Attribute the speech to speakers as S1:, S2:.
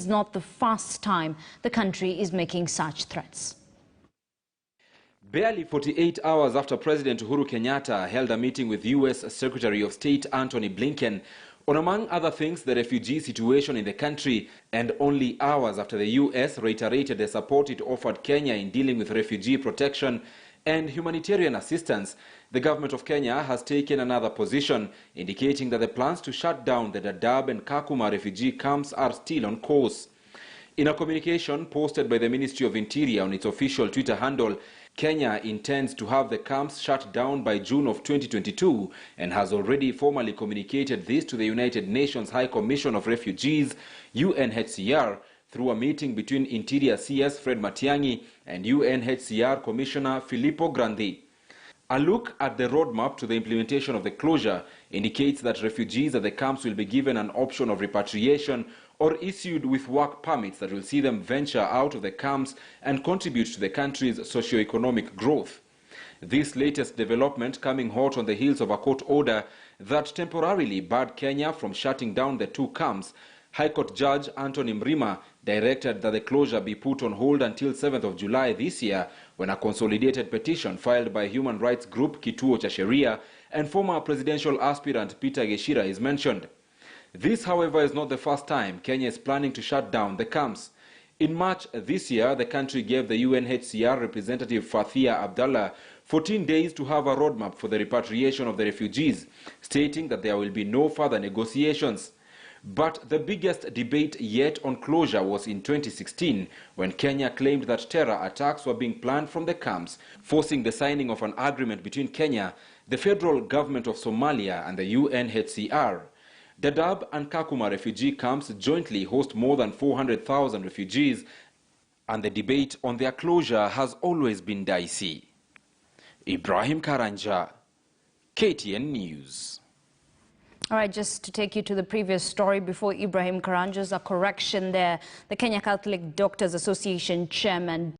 S1: It's not the first time the country is making such threats.
S2: Barely 48 hours after President Uhuru Kenyatta held a meeting with U.S. Secretary of State Antony Blinken on, among other things, the refugee situation in the country, and only hours after the U.S. reiterated the support it offered Kenya in dealing with refugee protection and humanitarian assistance, the government of Kenya has taken another position, indicating that the plans to shut down the Daadab and Kakukama refugee camps are still on course. In a communication posted by the Ministry of Interior on its official Twitter handle, Kenya intends to have the camps shut down by June of 2022 and has already formally communicated this to the United Nations High Commission of Refugees, UNHCR, through a meeting between Interior CS Fred Matiang'i and UNHCR Commissioner Filippo Grandi. A look at the roadmap to the implementation of the closure indicates that refugees at the camps will be given an option of repatriation or issued with work permits that will see them venture out of the camps and contribute to the country's socio-economic growth. This latest development coming hot on the heels of a court order that temporarily barred Kenya from shutting down the two camps. High Court Judge Anthony Mrima directed that the closure be put on hold until 7th of July this year, when a consolidated petition filed by human rights group Kituo cha Sheria and former presidential aspirant Peter Geshira is mentioned. This, however, is not the first time Kenya is planning to shut down the camps. In March this year, the country gave the UNHCR representative Fathia Abdallah 14 days to have a roadmap for the repatriation of the refugees, stating that there will be no further negotiations. But the biggest debate yet on closure was in 2016, when Kenya claimed that terror attacks were being planned from the camps, forcing the signing of an agreement between Kenya, the federal government of Somalia, and the UNHCR. Daadab and Kakukama refugee camps jointly host more than 400,000 refugees, and the debate on their closure has always been dicey. Ibrahim Karanja, KTN News.
S1: All right, just to take you to the previous story before Ibrahim Karanja's, a correction there. The Kenya Catholic Doctors Association chairman